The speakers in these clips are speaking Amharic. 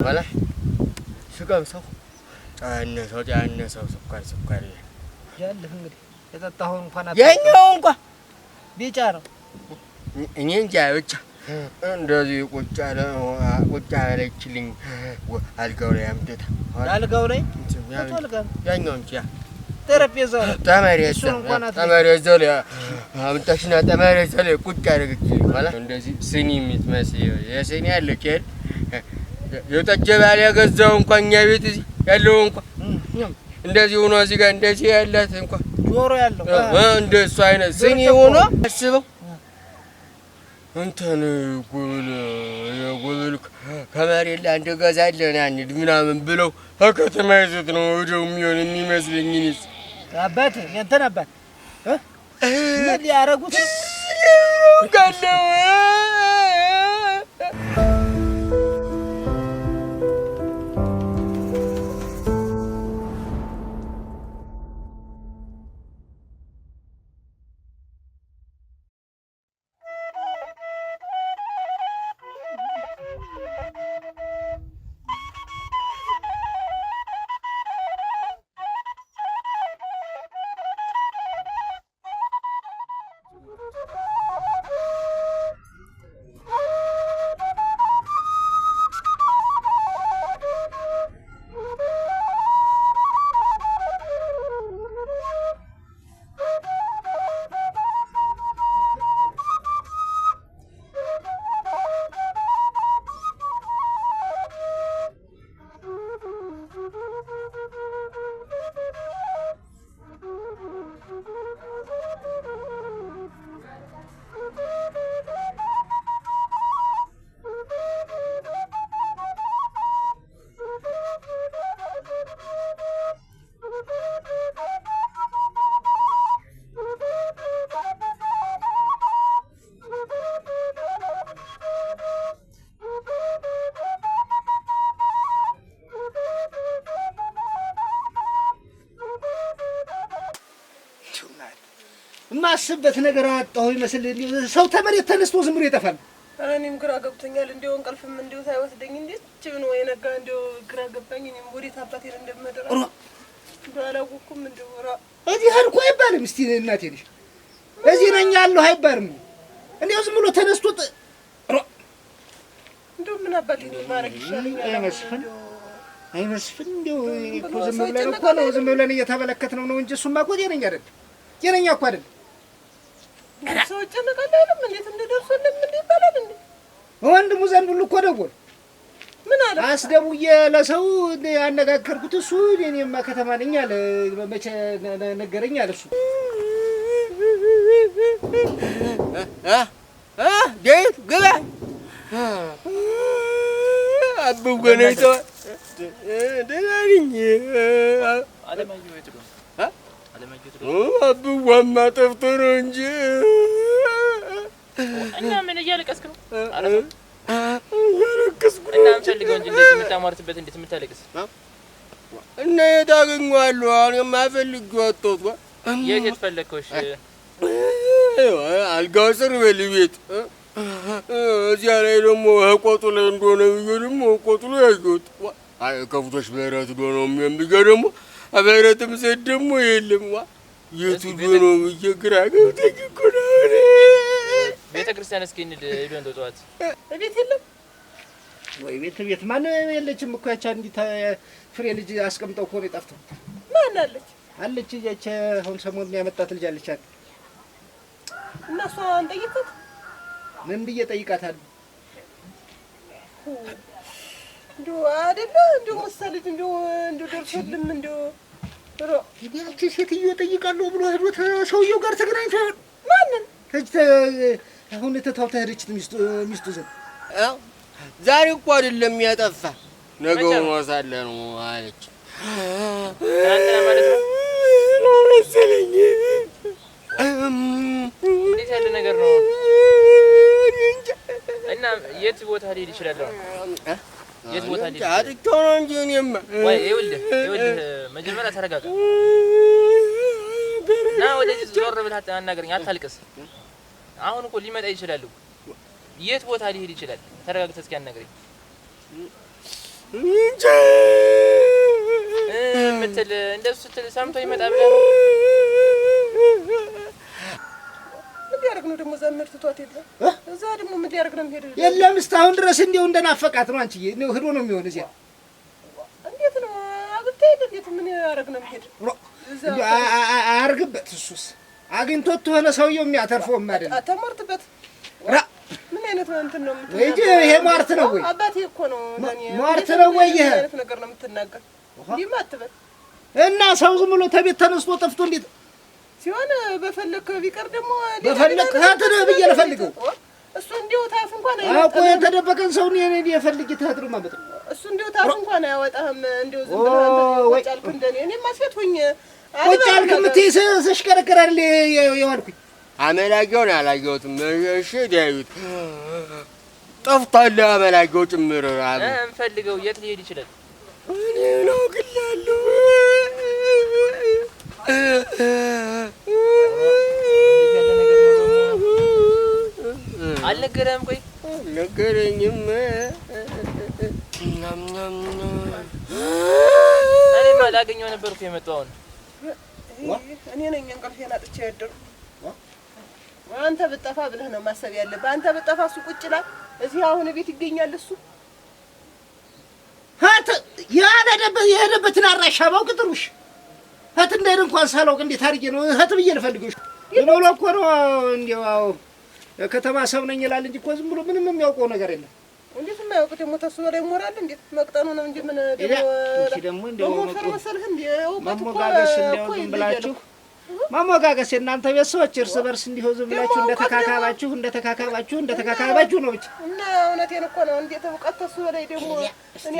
ولا شكرا صح أنا صوتي أنا سكر ያለህ እንግዲህ የጠጣኸውን እንኳን የኛው እንኳን ቢጫ ነው እኔ እንጃ ብቻ እንደዚህ ቁጭ አለችልኝ አልጋው ላይ አምጥታ አልጋው ላይ ያኛው እንጂ ጠረጴዛው ጠረጴዛው ላይ አምጥታሽና ጠረጴዛው ላይ ቁጭ አደረገችልኝ ማለት እንደዚህ ስኒ የምትመስል የስኒ አለች አይደል የጠጀ ባል ያገዛው እንኳን እኛ ቤት እዚህ ያለው እንኳን እንደዚህ ሆኖ እዚህ ጋር እንደዚህ ያላት እንኳን ጆሮ ያለው እንደሱ አይነት ስኒ ሆኖ አስበው እንትን ጉብል ከመሬት ላይ አንድ ገዛለን አንድ ምናምን ብለው ከከተማ ይዘት ነው ወዲያው የሚሆን የሚመስለኝ እኔስ አባት እንትን አባት ምን ሊያረጉት ጋለው ማስበት ነገር አጣሁ ይመስል ሰው ተመሬት ተነስቶ ዝም ብሎ ይጠፋል። እኔም ግራ ገብቶኛል። እንደው እንቅልፍም እንደው ሳይወስደኝ እንዴት ጭብን ወይ ነጋ እንደው ግራ ገባኝ። እኔም ወዴት አባቴን እንደምደራ እንደው አላወኩም። እንደው እዚህ አልኩ አይባልም። እስቲ እናቴ ልጅ እዚህ ነኝ ያለሁ አይባልም። እንደው ዝም ብሎ ተነስቶ እንደው ምን አባቴ ማረግ ይሻለኛል? አይመስፍን እንደው እኮ ዝም ብለን እኮ ነው ዝም ብለን እየተመለከትነው ነው እንጂ እሱማ እኮ ጤነኛ አይደል። ጤነኛ እኮ አይደል። ሰው ጨነቀለ አይደል? እንዴት እንደደርሰልን ምን ይባላል እንዴ? ወንድሙ ዘንድ ሁሉ እኮ ደወል ምን አለ አስደውዬ ለሰው ያነጋገርኩት እሱ እኔማ ከተማ ነኝ አለ። መቼ ነገረኝ አለ እሱ ዴት ግባ አብጎነይቶ ደህና ነኝ አለማየሁ የት ነው? አብዋማ ጠፍቶ ነው እንጂ እና ምን እያለቀስክ ነው? እያለቀስኩ እና እንፈልገው እንጂ እንደዚህ የምታሟርትበት እንዴት የምታለቅስ እና የት አገኘዋለሁ? አሁንማ ፈልጌው አጣሁት። የት ፈለግከው? እሺ አልጋው ስር በል ቤት እዚያ ላይ ደግሞ ቆጡ ላይ እንደሆነ ብዬ ደግሞ ቆጡ ላይ ያየሁት ከብቶች በረት ዶ ነው የሚገ ደግሞ አበረትም ዘድ ደግሞ የለም። የቱ ዶ ነው ብዬ ግራ ገብቶኝ እኮ ነው። ቤተ ክርስቲያን እስኪ እንሂድ። ሄዶ እንደው ጠዋት ቤት የለም ወይ? ቤት ማን የለችም እኮ ያቺ አንዲት ፍሬ ልጅ አስቀምጠው እኮ ነው የጠፍተው። ማን አለች? አለች ያቺ አሁን ሰሞኑን ያመጣት ልጅ አለች አይደል? እና እሷን ጠይቃት። ምን ብዬ ጠይቃታለሁ? እንደው አይደለ እንደው መሰለኝ እንደው ደርሶልም እንደው ያቺ ሴትዮ ጠይቃለሁ ብሎ ሄዶ ሰውየው ጋር ተገናኝተው ማንን አሁን ተታውታ ሄደች ሚስቱ ዘንድ። ዛሬ እኮ አይደለም ያጠፋ ነገው ነው ሳለ ነው አለች። አንተ ማለት ነው መሰለኝ። እንዴት ያለ ነገር ነው? እና የት ቦታ ሊሄድ ይችላል? የት ቦታ ሊሄድ አጥቶ ነው እንጂ እኔማ ወይ ይኸውልህ መጀመሪያ ተረጋጋ እና ወደዚህ ዞር ብለህ አናገረኝ። አታልቅስ። አሁን እኮ ሊመጣ ይችላል። የት ቦታ ሊሄድ ይችላል? ተረጋግተህ እስኪ አናገረኝ። እንጂ ምትል እንደሱ ስትል ሰምቶ ይመጣ ብለህ ነው። ምን ሊያደርግ ነው ደግሞ? ዘመድ ትቷት የለም እዛ ደግሞ ምን ሊያደርግ ነው የሚሄድ? የለም እስካሁን ድረስ እንደው እንደናፈቃት ነው። አንቺዬ እንደው ሄዶ ነው የሚሆን እዚያ። እንዴት ነው አግብታ የለ እንዴት ምን ያደርግ ነው የሚሄድ? አያርግበት። እሱስ አግኝቶት ሆነ ሰውየው የሚያተርፈውም አይደለም። አተማርትበት ምን አይነት እንትን ነው የምትናገር? ወይ ይሄ ሟርት ነው ወይ? አባቴ እኮ ነው ለኔ ሟርት ነው ወይ? ይሄ አይነት ነገር ነው የምትናገር? እንዲህ አትበል እና ሰው ዝም ብሎ ተቤት ተነስቶ ጠፍቶ እንዴት ሲሆን በፈለክ ቢቀር ደግሞ በፈለክ ታትነ ብዬ ልፈልገው እሱ እንዲሁ ታፍ እንኳን አቆ የተደበቀን ሰው ነው እኔ የፈልግ ታትሩ ማለት ነው። እሱ እንዲሁ ታፍ እንኳን አያወጣህም። እንዲሁ ዝም ብለህ አንተ ወጫልክ እንደኔ እኔማ ሴት ሆኜ ወጫልክ ምትይስ ስሽከረከራል የዋልኩኝ አመላጊውን አላየሁትም። እሺ ዳዊት ጠፍቷል። አመላጊው ጭምር እንፈልገው የት ሊሄድ ይችላል? እኔ ነው ግላለሁ አልነገረህም? ቆይ ነገረኝም። እኔማ ላገኘው ነበር እኮ የመጣው። አሁን እኔ ነኝ እንቅልፌን አጥቼ ያደርኩ። አንተ ብጠፋ ብለህ ነው ማሰብ ያለብህ። አንተ ብጠፋ እሱ ቁጭ ይላል እዚህ አሁን ቤት ይገኛል እሱ ሀት የሄደበትን አድራሻ ባውቅ ጥሩሽ ሀት እንዳይል እንኳን ሳላውቅ እንዴት አድርጌ ነው ሀት ብዬ ልፈልገው? ይኖር እኮ ነው እንዲያው ከተማ ሰው ነኝ ይላል እንጂ እኮ ዝም ብሎ ምንም የሚያውቀው ነገር የለም። እንዴት የማያውቅ ደግሞ ተሱ በላይ ሞራል እንዴት መቅጠኑ ነው እንጂ ምን ደግሞ እንደው መሰልህ እንዴ ማሞጋገስ እንደው ዝም ብላችሁ ማሞጋገስ የእናንተ ቤት ሰዎች እርስ በርስ እንዲሁ ዝም ብላችሁ እንደተካካባችሁ ነው ብቻ። እና እውነቴን እኮ ነው። እንዴት እውቀት ተሱ በላይ ደግሞ እኔ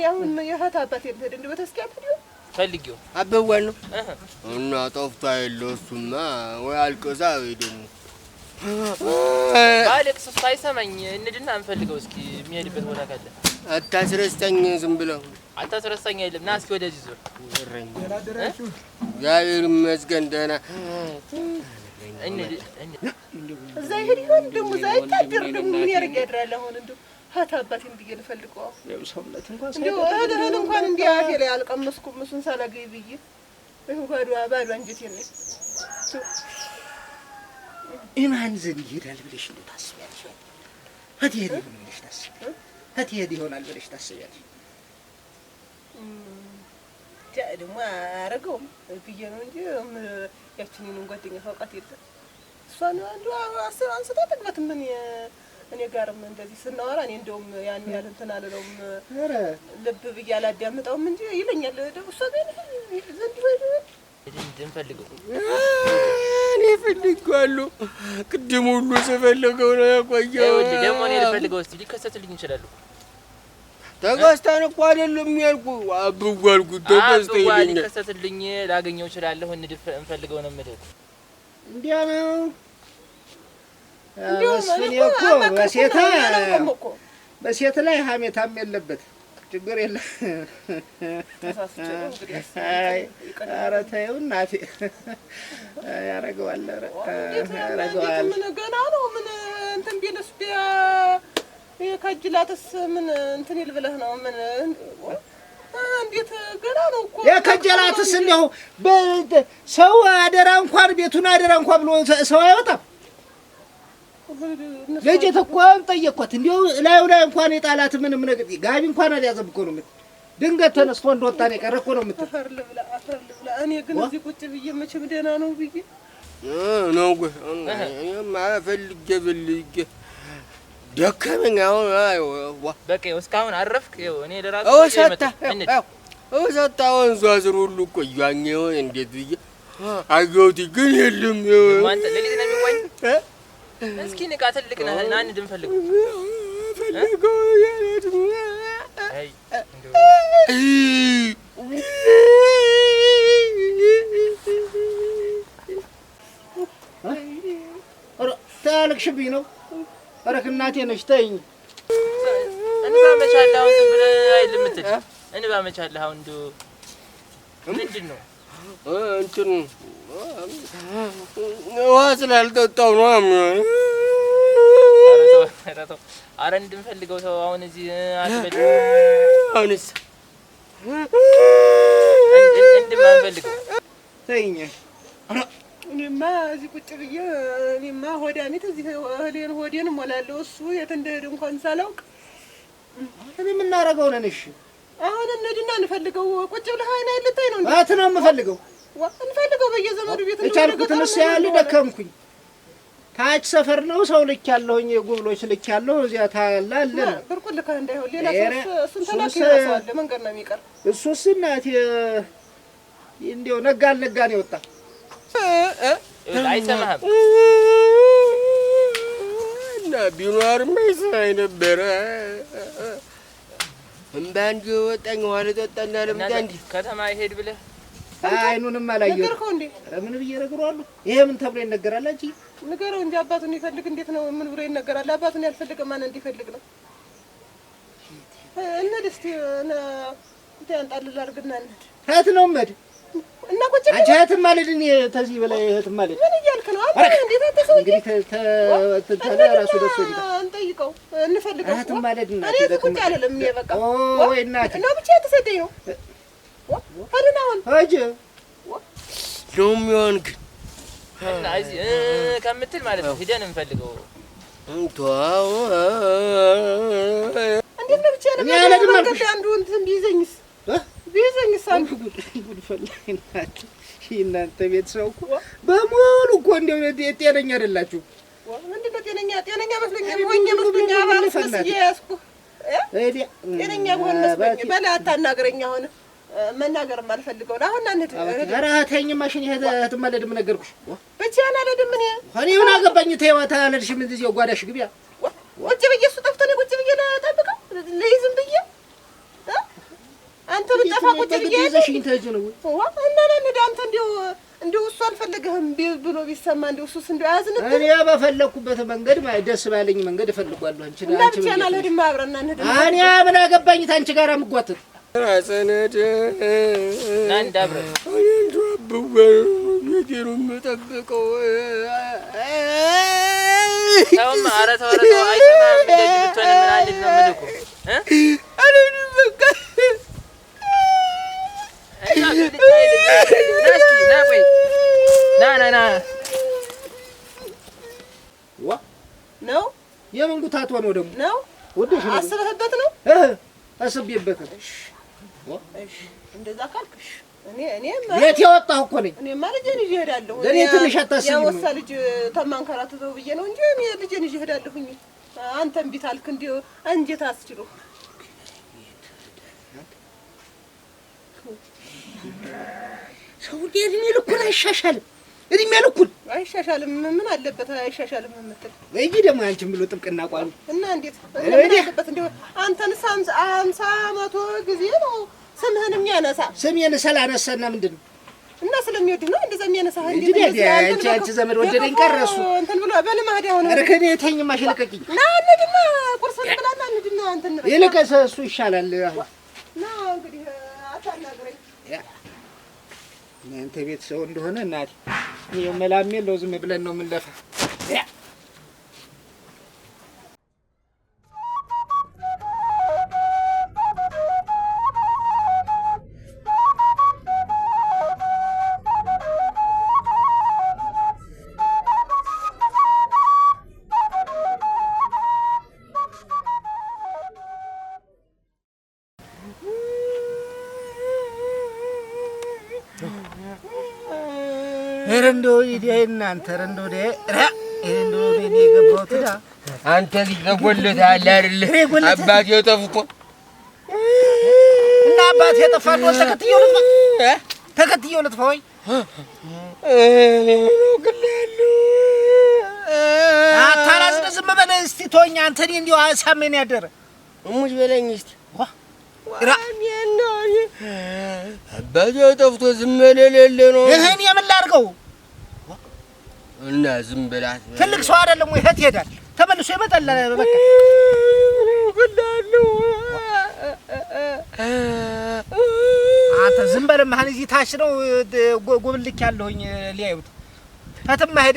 አሁን የእህት አባቴ ልሄድ እንዴ በተስኪያት ሄዶ ፈልጊው አበዋል ነው እና ጠፍታ የለው እሱማ ወይ አልቀሳ ወይ ደግሞ አሌክስ ሳይሰማኝ እንድና እንፈልገው እስኪ የሚሄድበት ቦታ ካለ አታስረስተኝ። ዝም ብለው አታስረስተኝ አይደለም። ና እስኪ ወደዚህ ዞር። እግዚአብሔር ይመስገን ደህና እዛ ይሄድ ይሆን ደግሞ እዛ ይታደር ደግሞ ምን ያደርግ ያድራል? አሁን እንደው ሀታ አባቴን ብዬ ልፈልገው ሰውነት እንኳን እንደው እህል እንኳን እንዲህ አፌ ላይ አልቀመስኩም እሱን ሳላገኝ ብዬ ባዶ አንጀቴን ነው ኢማን ዘንድ ይሄዳል ብለሽ እንደው ታስቢያለሽ? ሀትሄድ ይሆናል ብለሽ ታስቢያለሽ? ሀትሄድ ይሆናል ብለሽ ታስቢያለሽ? ደግሞ አያረገውም ብዬ ነው እንጂ ያችንን ጓደኛ ታውቃት የለም እሷን አንዱ አንስታ ተግባት ምን እኔ ጋርም እንደዚህ ስናወራ እኔ እንደውም ያን ያህል እንትን አልለውም ልብ ብዬ አላዳምጠውም እንጂ ይለኛል ደግሞ እሷ ግን ዘንድ እንፈልገው እኔ ፈልጌዋለሁ። ቅድም ሁሉ ስፈልገው ነው የቆየው። ደግሞ እኔ ልፈልገው እስኪ ሊከሰትልኝ ይችላል እኮ ተገዝተን እኮ አይደለም ያልኩህ አብዋልኩት ተገዝተህ ይለኛል። ሊከሰትልኝ ላገኘው እችላለሁ። እንፈልገው ነው የምልህ። እንዲያ ነው መስፍኔ እኮ በሴት ላይ ሀሜታም የለበት ችግር የለም። ኧረ ተይው እናቴ ያረገዋል ያረገዋል። ምን ገና ነው ምን እንትን ቢልስ የከጅላትስ ምን እንትን ይል ብለህ ነው? ምን እንዴት ገና ነው እኮ የከጀላትስ እንደው ሰው አደራ እንኳን ቤቱን አደራ እንኳን ብሎ ሰው አይወጣም። ልጅ ተቋም ጠየቅኳት እንደው ላዩ ላይ እንኳን የጣላት ምንም ነገር ጋቢ እንኳን አልያዘም እኮ ነው የምትል። ድንገት ተነስቶ እንደወጣ ነው የቀረ እኮ ነው የምትል። አፈር ልብላ። እኔ ግን እዚህ ቁጭ ብዬ መቼም ደህና ነው ብዬ ነው እኔማ ፈልጌ ደከመኝ። አሁን በቃ እስካሁን አረፍክ? ይኸው እኔ ለራሱ እሰታ ወንዟ ስር ሁሉ ቆያኝ። ይሆን እንዴት ብዬ አየሁት ግን የለም። አንተ ሌሊት ነው የሚዋኝ? እስኪ ንቃ፣ ትልቅ ነህ እና እንድንፈልገው ፈልገው አይ ታልክሽብኝ ነው። ኧረ እናቴ ነሽ ተይኝ። እንባ መቻለህ አሁን ዝም ብለህ አይደል የምትል? እንባ መቻለህ አሁን እንደው ምንድን ነው እንትን ውሃ ስላልጠጣሁ ነው የሚሆነው። ተው ኧረ እንድንፈልገው ሰው አሁን እዚህ አትበል አሁንስ እንድማንፈልገው ተይኝ እኔማ እዚህ ቁጭ ብዬ እኔማ ሆዳኔት እዚህ ሆዴን እሞላለሁ እሱ የት እንደሄደ እንኳን ሳላውቅ እኔ ምን እናደርገው ነን እሺ አሁን እንሂድና እንፈልገው ቁጭ ብለህ አይና ልታይ ነው አት ነው የምፈልገው እንፈልገው በየዘመዱ ቤት ነው የቻልኩትን ያለ ደከምኩኝ ታች ሰፈር ነው ሰው ልክ ያለሁኝ ጉብሎች ልክ ያለው እዚያ ታላለ ብርቁ ልካ እንዳይሆን ሌላ ሰው እሱን ተላክ ይራሳል መንገድ ነው የሚቀር እሱስ እናቴ እንዴው ነጋ ነው የወጣ አይሰማህም እና ቢኖርም አይሰማኝ ነበረ እምባንዲ ወጣኝ ዋለ ተጣና ለምዳንዲ ከተማ ይሄድ ብለህ አይኑንም አላየው ነገርኩህ እንዴ ምን ብዬ እነግረዋለሁ ይሄ ምን ተብሎ ይነገራል አንቺ ንገረው እንጂ አባቱን ይፈልግ እንዴት ነው ምን ብሎ ይነገራል አባቱን ያልፈልገ ማን እንዲፈልግ ነው እና ደስቲ እና እንታንጣልል አርግና እንሂድ እህት ነው መድ እና ቁጭ አንቺ እህት ማለት እኔ ተዚህ በላይ እህት ማለት ምን እያልክ ነው አንተ እንዴት አትሰው እንግዲህ ተራራሱ ደስ ይላል እንጠይቀው እንፈልገው እህት ማለት እና እኔ ቁጭ አለለም በቃ ወይ እናት እና ብቻ ተሰደኝ ነው ሄድና አሁን ሂጅ ነው የሚሆን ግን እና እዚህ ከምትል ማለት ነው ሂደን እንፈልገው እንቷው እንዴት ነው ብቻ ነው መንገድ አንዱ እንትን ቢይዘኝስ አንዱ ጉድ ፈላይናት እናንተ ቤት ሰው እኮ በሙሉ እኮ እንደው ጤነኛ አይደላችሁ ምንድን ነው ጤነኛ መስሎኝ ሆኜ መስሎኝ አባልስ ያስኩ ጤነኛ በሆነ መስሎኝ በላ አታናግረኝ አሁን መናገር ማልፈልገው አሁን አንተ አራተኛ ማሽን ይሄት ማለድም ነገርኩሽ ብቻ አላለድም እኔ ምን አገባኝ ተይዋታ አለልሽም እንደዚህ ጓዳሽ ግቢያ ቁጭ ብዬ እሱ ጠፍቶ ነው ቁጭ ብዬ ለጠብቀው ለይዝም ብዬ አንተ ብጠፋ ቁጭ ብዬ ይዘሽኝ ተጅ ነው እና ለምን አንተ እንደው እሱ አልፈልግህም ብሎ ቢሰማ እንደው እሱስ እንደው ያዝንብህ እኔ በፈለኩበት መንገድ ደስ ባለኝ መንገድ እፈልጋለሁ አንቺ ብቻ አላለድም አብረና እንሂድ እኔ ምን አገባኝ ታንቺ ጋር ምጓተት ራሰነደ ናንዳብረ ነገሩን መጠበቀው ሰውም ኧረ ተው አይሰማህም እንደዚህ ብትሆን ምን አይነት ነው የምልህ እኮ አለኝ በቃ እና ብታይ እስኪ ና ቆይ ና ዋ ነው የምን ጉታት ሆኖ ደግሞ ነው ወደሽ ነው አስበህበት ነው አስቤበት እሺ እንደዛ ካልክሽ እኔ የት ያወጣሁ እኮ ነኝ እኔ ማለት ልጅ እሄዳለሁ ለኔ ትንሽ አታስቢ ነው ያወሳ ልጅ ተማንከራተተው ብዬ ነው እንጂ እኔ ልጅ እሄዳለሁኝ አንተም ቢታልክ እንዴ አንጀት አስችሎ ሰው እድሜ ልኩን አይሻሻልም እድሜ ልኩን አይሻሻልም ምን አለበት አይሻሻልም የምትል ወይ ደግሞ አንቺም ብሎ ጥብቅና ቋሉ እና እንዴት አለበት እንዴ አንተን 50 100 ጊዜ ነው ስምህን የሚያነሳ ስሜን ሰላነሳና ምንድነው እና ስለሚወድ ነው እንደዛ የሚያነሳ እንዴ አንቺ ዘመድ ወደደኝ ቀረሱ እንትን ብሎ በልማድ ያው ነው አረከኔ ተኝ ማሽለቀቂኝ ና እንድና ቁርሰን ብላና እንድና አንተን ይልቀስ እሱ ይሻላል ና እንግዲህ አታናግረኝ እናንተ ቤት ሰው እንደሆነ እናቴ ይሄ መላም የለው ዝም ብለን ነው የምንለፋ ረንዶ እናንተ ረንዶ ረንዶ እኔ የገባሁት ዳ አንተ ልጅ ተጎልተሃል አይደል አባቴ ጠፍቶ እና አባቴ ጠፋል ተከትየው ልጥፋ ወይ አታራዝነ ዝም በለ እስቲ ተወኝ አንተ እኔ እንዲያው አሳመኝ ያደረ እሙሽ በለኝ እስቲ አባቴ ጠፍቶ ዝም በለለ ነው ይሄን የምን ላድርገው እና ዝም ብላት ትልቅ ሰው አይደለም ወይ እህት ይሄዳል ተመልሶ ይመጣል በቃ አንተ ዝም በለ ማን እዚህ ታች ነው ጎብልክ ያለሁኝ ሊያዩት እህትማ ሄድ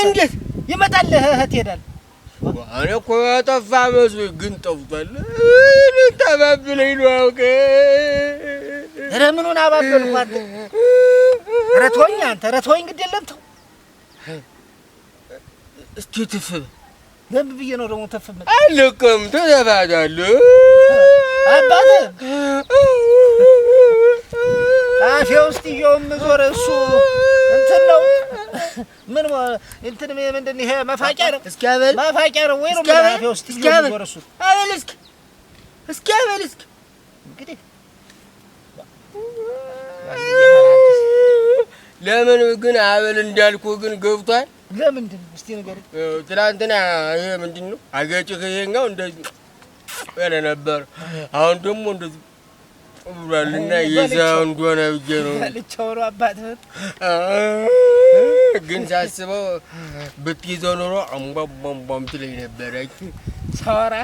እንዴት ይመጣል እህት ይሄዳል እኔ እኮ ጠፋ መስሎኝ ግን ጠፍቷል። ልታባብለኝ ነው አውቀህ። ኧረ ምኑን አባበልኩ አንተ? ኧረ ተወኝ አንተ፣ ኧረ ተወኝ ግድ የለም ተው። እስኪ ትፍ ለምን ብዬሽ ነው ደግሞ ተፍ የምልህ? አልለቅም ትዘባዳለህ አባትህ አፌ ውስጥ ይዤው የምዞር እሱ እንትን ነው። ምን እንትን ምንድን ይሄ መፋቂያ ነው? እስኪ አበል መፋቂያ ነው ወይ ነው? አፌ ውስጥ ይዤው የምዞር እሱ አበል እስኪ አበል እስኪ እንግዲህ ለምን ግን አበል እንዳልኩህ ግን ገብቷል? ለምንድን ነው እስቲ ንገረኝ። ትናንትና ይሄ ምንድን ነው አገጭህ ይሄኛው እንደዚህ ያለ ነበር። አሁን ደግሞ እንደዚህ ብሏልና የዛው እንደሆነ ብዬ ነው ልቻው ነው አባትህ። ግን ሳስበው ብትይዘው ኖሮ አምባምባም ትለኝ ነበረ ሳወራ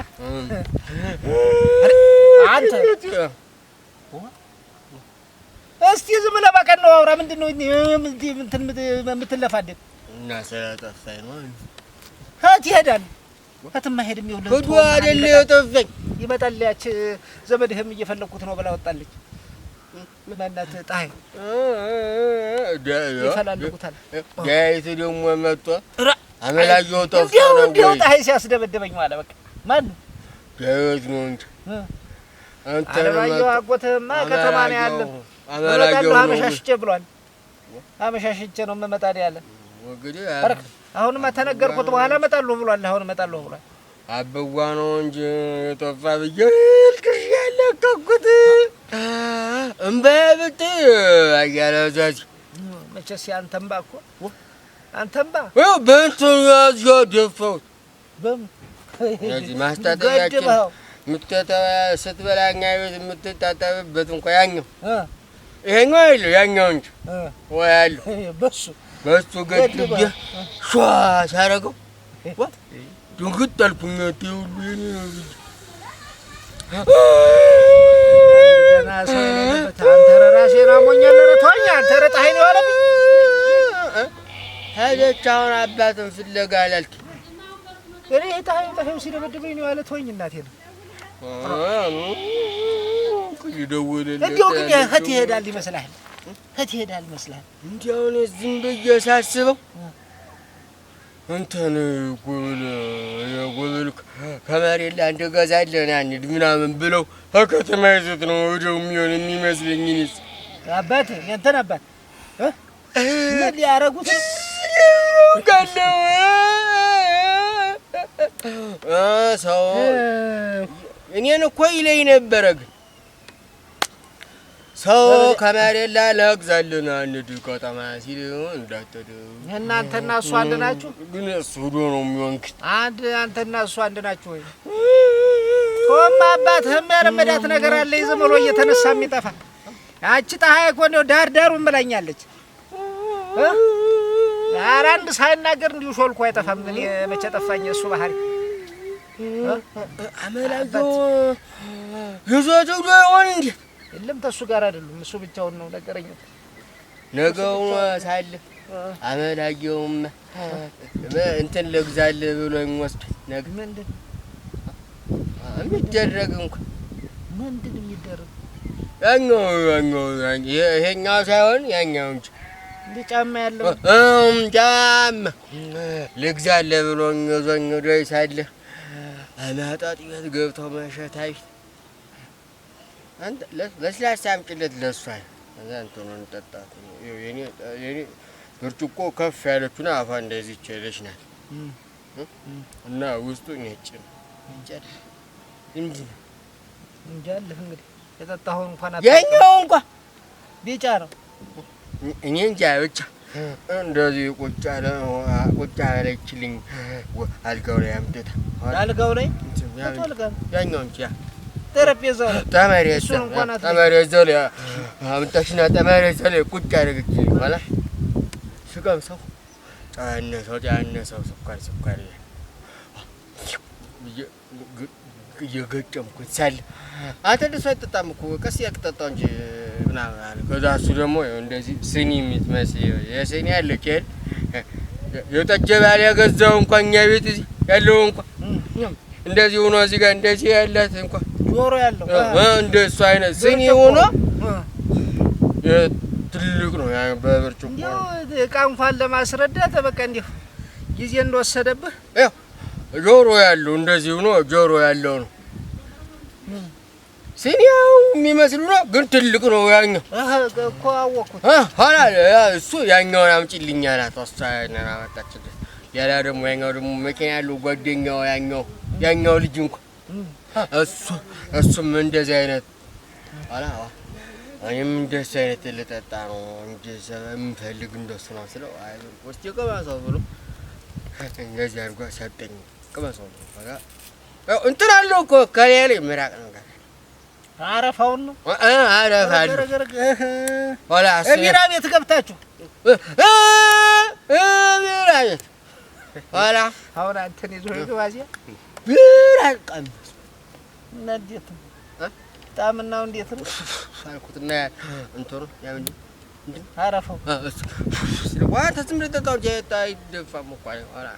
አንተ እስቲ ዝም ብለህ በቀን ነው አውራ። ምንድን ነው እንትን የምትለፋደድ? እና ስለጠፋኝ ነው። እህት ይሄዳል እህትማ ሄድም ይኸውልህ ሂዱ አይደለ የጠፋኝ ይመጣል። ያች ዘመድህም እየፈለኩት ነው ብላ ወጣለች። ማናት ፀሐይ ይፈላልጉታል። ዳዊት ደግሞ መጥቶ አመላየው ጠፍቶ ነው እንዲያው ፀሐይ ሲያስደበደበኝ ማለት በቃ ማን ዳዊት ነው እንጂ አንተ አለማየሁ አጎትህማ ከተማ ነው ያለው። አመላየሁ አመሻሽቼ ብሏል። አመሻሽቼ ነው የምመጣ ያለ እንግዲህ አሁንማ ተነገርኩት በኋላ እመጣለሁ ብሏል። አሁን እመጣለሁ ብሏል። አበዋ ነው እንጂ የጠፋ ብዬ ልክሽ ያለቀኩት እምበብት አያለዛዝ መቼስ አንተምባ እኮ አንተምባ በእንትን ያዝያ ደፋሁት። በምን እዚህ ማስታጠቢያችን ስትበላኛ ቤት የምትታጠብበት እንኳ ያኛው ይሄኛው የለው ያኛው እንጂ ወይ አለው በሱ ገድቤ ሿ ሳረገው ድንግጥ አልኩኝ። ሁሉ የኔ ነው ብዬ ደህና ሰው የሌለበት አንተ ራሴን አሞኛል። ኧረ ተወኝ አንተ። ኧረ ፀሐይ ነው የዋለብኝ። ሄደች አሁን አባትን ፍለጋ አላልክም? እኔ ፀሐዩ ሲደበድበኝ ነው ያለ። ተወኝ እናቴ ነው ይደውልልህ። እንዲያው ግን እህት ይሄዳል ይመስልሃል? እህት ይሄዳል ይመስልሃል? እንዲያው እኔ ዝም ብዬ ሳስበው እንትን ጉብል ከመሬት ላይ እንደገዛለን አንድ ምናምን ብለው ከከተማ ይዘት ነው ወዲያው የሚሆን የሚመስለኝ። እኔስ አባት ያንተን አባት ምን ሊያረጉት ጋለው ሰው እኔን እኮ ይለኝ ነበረ። ግን ሰው ከመሬት ላይ ለግዛለን አንድ ከተማ ሲል እንዳትሄድ እናንተና እሱ አንድ ናችሁ? ግን እሱ ሄዶ ነው የሚሆንክ። አንተና እሱ አንድ ናችሁ ወይ? ቶም አባትህም ያለመዳት ነገር አለ ዝም ብሎ እየተነሳ የሚጠፋ። ያቺ ፀሐይ እኮ እንደው ዳሩን ብላኛለች። ኧረ አንድ ሳይናገር እንዲሁ ሾልኮ አይጠፋም። እኔ መቼ ጠፋኝ እሱ ባህሪ አመላየሁ ይዞት ሄዶ ይሆን እንዴ? የለም ተሱ ጋር አይደሉም። እሱ ብቻውን ነው ነገረኝ። ነገው ሳለ አመላየሁም እንትን ልግዛልህ ብሎኝ ወስዶኝ ነገ ምንድን የሚደረግ እንኳን ምንድን የሚደረግ ያኛው ይሄኛው ሳይሆን ያኛው እንጂ እንደ ጫማ ያለው ጫማ ልግዛልህ ብሎኝ ይዞኝ ሄዶ ሳለ አናጣጥ ቤት ገብተው መሸታዊ አንተ ለስላሳ አምጪለት ለእሷ እዛ እንትኑን እንጠጣት። የኔ ብርጭቆ ከፍ ያለችና አፏ እንደዚህ ቸለች ናት እና ውስጡ ነጭ ነው። እንጃ አለህ እንግዲህ የጠጣኸው እንኳን የኛው እንኳን ቢጫ ነው። እኔ እንጃ ብቻ እንደዚህ ቁጭ አለችልኝ አልጋው ላይ አምጥታ አልጋው ላይ ያኛው እንጂ ጠረጴዛው ጠመሬዛው ላይ አምጥታሽና ጠመሬዛው ላይ ቁጭ አደረገችልኝ ማለት ስቀምሰው ጫነሰው ስኳር እየገጨምኩት ሳለ አንተ እንደሱ አይጠጣም እኮ ቀስ ያቅጠጣው እንጂ ምናምን አለ። ከዛ እሱ ደግሞ እንደዚህ ስኒ የምትመስል የስኒ ያለች የጠጀ ባል ያገዛው እንኳን እኛ ቤት እዚህ ያለው እንኳን እንደዚህ ሆኖ እዚህ ጋር እንደዚህ ያላት እንኳን ጆሮ ያለው እንደሱ አይነት ስኒ ሆኖ ትልቅ ነው ያ በብርጭቆ እንዴው ዕቃ እንኳን ለማስረዳት በቃ እንዴው ጊዜ እንደወሰደብህ ያው ጆሮ ያለው እንደዚህ ሆኖ ጆሮ ያለው ነው ሲኒያው የሚመስል ነው ግን ትልቅ ነው ያኛው እኮ አወኩት ኋላ እሱ ያኛውን አምጪልኝ አላት ወስታና አመጣችልኝ ያላ ደግሞ ያኛው ደግሞ መኪና ያለው ጓደኛው ያኛው ልጅ እንኳን እሱም እንደዚህ አይነት ኋላ እኔም እንደዚህ አይነት ልጠጣ ነው እንጂ የምፈልግ እንደሱ ነው ስለው አይ ወስቲ ቀባሰው ብሎ እንደዚህ አድርጎ ሰጠኝ ቀባሰው በቃ እንትን አለው እኮ ከሌለ ምራቅ ነገር አረፋውን ነው አረፋል ኋላ ቢራ ቤት ገብታችሁ ቢራ ቤት ኋላ አሁን አንተን ይዞ ይዋዚያ ቢራ ቀምስ እንዴት ጣምናው እንዴት ነው አልኩትና እንትሩ ያምን አረፋው ዋታ ዝምረተታው ጀታ ይደፋም እኮ ኋላ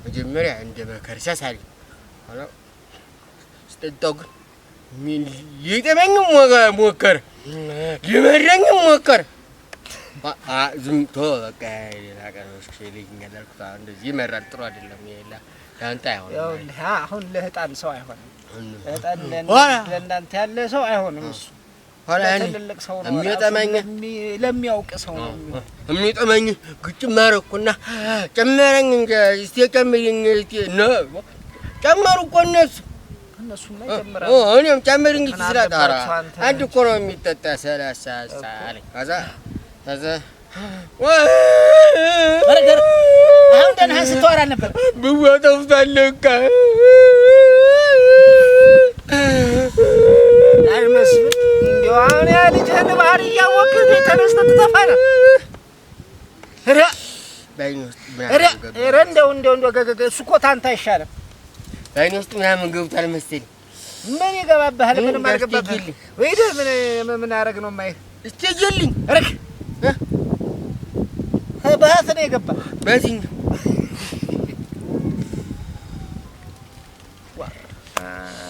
መጀመሪያ እንደ መከር ሲያሳሪ ኋላ ስጠጣው ግን ምን ሊጠመኝም ሞከር ሊመረኝም ሞከር ዝም በቃ ያቀረሽ ልጅኛል አልኩት እንደዚህ ይመራል ጥሩ አይደለም ይላ ያንተ አይሆንም አሁን ለህጣን ሰው አይሆንም ህጣን ለእናንተ ያለ ሰው አይሆንም እሱ ኋላ ትልልቅ ሰው ነው የሚጠመኝ ለሚያውቅ ሰው ነው የሚጠመኝ ግጭም ማረኩና ጨመረኝ እንጂ እስቲ ጨምሪኝ እስቲ ነው ጨመሩ እኮ እነሱማ ይጨምራሉ እኔም ጨምሪኝ ስለጣራ አንድ እኮ ነው የሚጠጣ 30 አለኝ ከዛ በረገር አሁን ደህና ስትወራ ነበር ብዋጣው ታለካ አይመስል እንዴው አሁን ያ ልጅህን ባህሪ እያወቅህ ተነስተህ ትጠፋና እንደው እሱ እኮ ታንተ አይሻልም አይኔ ውስጥ ምናምን ገብቷል መሰለኝ ምን ይገባብሃል ምንም አልገባብህ ወይ ምን አረግ ነው ማይ እስቲ ጀልኝ ረክ በሀት ነው የገባ በዚህኛው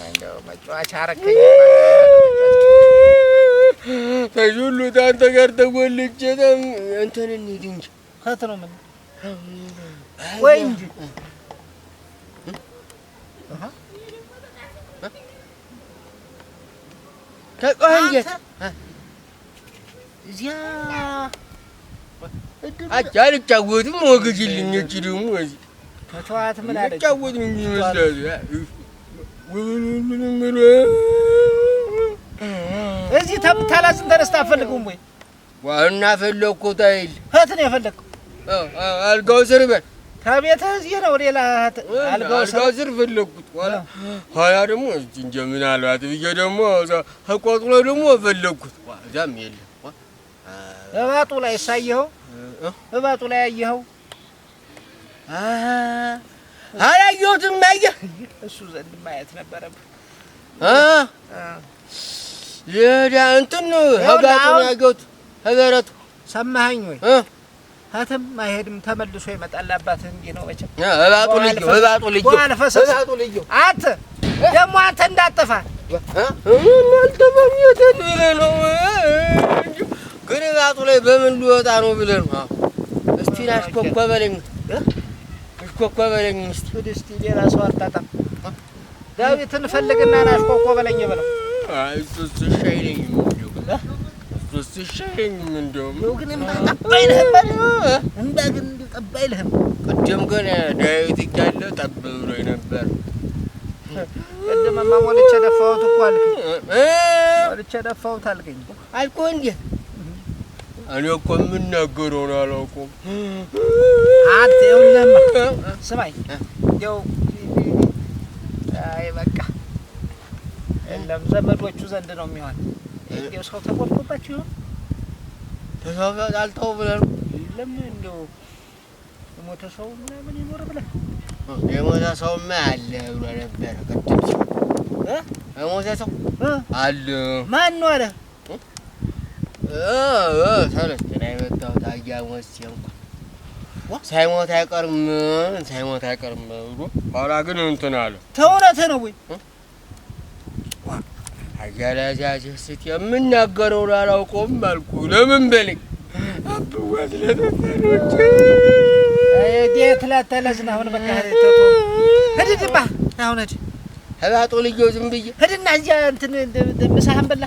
እንደው መጫወቻ አረከኝ ተጁሉ ታንተ ጋር ተጎልቼ እንትን እንሂድ እንጂ ከት ነው ምን ወይ እንጂ ተቆንጀት እዚያ አልጫወትም ወግጅልኝ እቺ ደግሞ እዚህ ተተዋት ምን አለች አልጫወትም ይመስላል እዚህ ታላዝን ተረስታ አፈልግም ወይ ዋና ፈለኩት አይል ሀት ነው የፈለከው አልጋው ስር በል ከቤትህ እዚህ ነው ሌላ አልጋው ስር ፈለኩት ኋላ ደግሞ እንጂ ምን አልባት ብዬ ደግሞ ተቆጥሎ ደግሞ ፈለኩት እዛም የለም እባጡ ላይ ሳየኸው እባጡ ላይ አየኸው አላየሁትም አየህ እሱ ዘንድ ማየት ነበረብህ የዳ እንትን ነው ሀጋቱን ያገውት ሀገረቱ ሰማኸኝ ወይ ሀተም አይሄድም ተመልሶ ይመጣል አባትህ እንዲህ ነው መቼም እባጡ ልጅ አንተ ደግሞ አንተ እንዳጠፋ አልጠፋም የተለለ ነው ግን እባጡ ላይ በምን ሊወጣ ነው ብለህ ነው እስቲ ናሽኮኮበለኝ እስቲ ሌላ ሰው አታጣም ዳዊትን ፈልግና ናሽኮኮበለኝ ብለው እሱስ ሻይለኝም እንደውም ግን ጠባይልህም ግን ጠባይልህም ቅድም ግን ዳዊት እያለ ጠብ ብሎኝ ነበር ቅድምማ ሞልቼ ደፋሁት እኮ አልከኝ ሞልቼ ደፋሁት አልከኝ አልኩህ እንዴ እኔ እኮ የምናገረውን አላውቅም አንተ ይኸውልህማ ስማኝ እንደው አይ በቃ የለም ዘመዶቹ ዘንድ ነው የሚሆን እንደው ሰው ተቆርጦባችሁ ይሆን ተሳፋ አልተው ብለህ ለምን እንደው የሞተ ሰው ምናምን ይኖር ብለህ የሞተ ሰውማ አለ ብሎ ነበር ቅድም የሞተ ሰው አለ ማን ነው አለ ሰለስተ ላይ መጣው ታያ ወስየው ሳይሞት አይቀርም ብሎ ኋላ ግን እንትን አለ። ተውረተ ነው ወይ አያላዛዝ እስቲ የምናገረው ላላውቀውም አልኩ። ለምን በለኝ አብዋት ለተፈሮች ዴት ለተለዝና አሁን በቃ ተቶ ሄድባ አሁን ሄድ ህባጡ ልጅው ዝም ብዬ ሄድና እዚያ እንትን ምሳህን በላ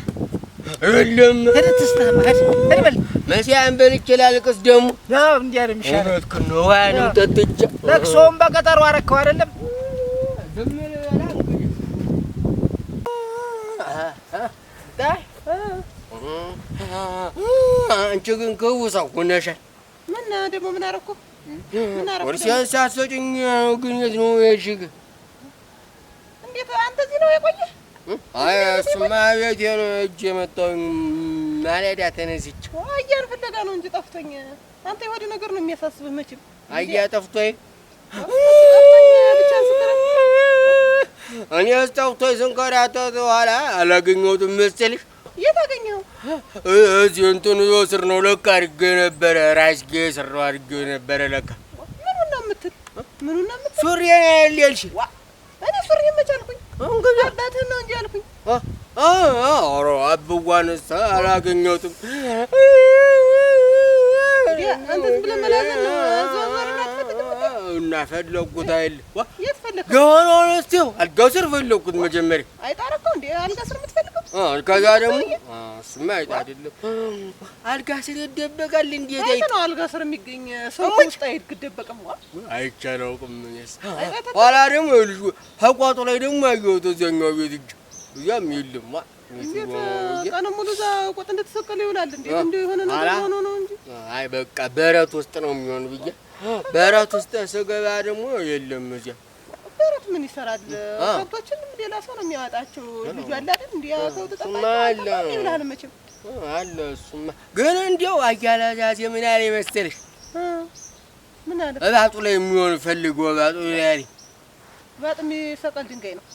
አይደለም ሄድ ተስተማ ሄድ በል መሲያን በልቼ ላልቅስ ደግሞ ያው እንዲያ ነው የሚሻለው። እውነት ነው ዋንም ጠጥቼ ለቅሶም በቀጠሮ አረከው አይደለም ዝም በላ እንግዲህ አንቺ ግን ክፉ ሰው ሆነሻል። ምን ደግሞ ምን አደረኩ? ወርሲያን ሳትሰጪኝ ግን የት ነው የሄድሽ? እንዴት አንተ እዚህ ነው የቆየህ? አይ እሱማ ቤቴ ነው ሂጅ የመጣሁኝ ማለዳ ተነስቼ። አያን ፍለጋ ነው እንጂ ጠፍቶኝ። አንተ የሆነ ነገር ነው የሚያሳስብህ መቼም። አያ ጠፍቶኝ ብቻ ስትረፍ እኔስ ጠፍቶኝ ስንከራተት በኋላ አላገኘሁትም መሰልሽ? የት አገኘኸው? እዚህ እንትኑ ስር ነው ለካ አድርጌው ነበረ። ራስጌ ስር ነው አድርጌው ነበረ ለካ። ምኑን ነው የምትል? ሱሪ ያልሽ? እኔ ሱሪ መቻልኩኝ እንግዲህ አባትህን ነው እንጂ አልኩኝ። ኧረ አብዋንስ አላገኘሁትም። አንተ ዝም ብለህ መላዘን ነው ዞር አትፈልግም እና ፈለኩት አይደል? የት ፈለግከው? የሆነውን እስኪው አልጋው ስር ፈለኩት መጀመሪያ። አይጣረከው እንዴ አልጋ ስር የምትፈልገው? ከዛ ደግሞ እሱማ አይጥ አይደለም አልጋ ስር ይደበቃል። እንዴት አይጥ ነው አልጋ ስር የሚገኝ ሰው ውስጥ አይደበቅም? አይቻለውም። ኋላ ደግሞ ይኸውልሽ ከቋጡ ላይ ደግሞ አየሁት እዚያኛው ቤት እጅ እዚያም የለም። ቀኑን ሙሉ እዛ ቆጥ እንደተሰቀለ ይውላል። እንዴት እንደው የሆነ ነገር ሆኖ ነው እንጂ። አይ በቃ በረት ውስጥ ነው የሚሆን ብዬ በረት ውስጥ ስገባ ደግሞ የለም እዚያ። በረት ምን ይሰራል? ከብቶችን ሌላ ሰው ነው የሚያወጣቸው። ልጁ አለ አይደል? እንዴ ያው ተጠጣጣ ይውላል መቼም አለ። እሱማ ግን እንደው አያላዛዜ ምን አለ መሰለሽ? ምን አለ? እባጡ ላይ የሚሆን ፈልጎ እባጡ ላይ እባጥ የሚሰቀል ድንጋይ ነው።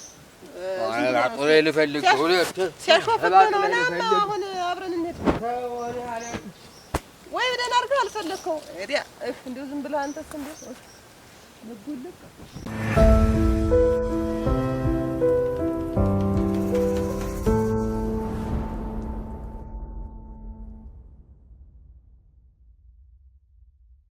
እባጡ ላይ ልፈልግ ሁለት ሲያሾፍብህ ነው። አሁን አብረን እንሂድ ወይ ደህና አድርገህ አልፈለግከው እንደው ዝም ብለህ አንተስ እንደው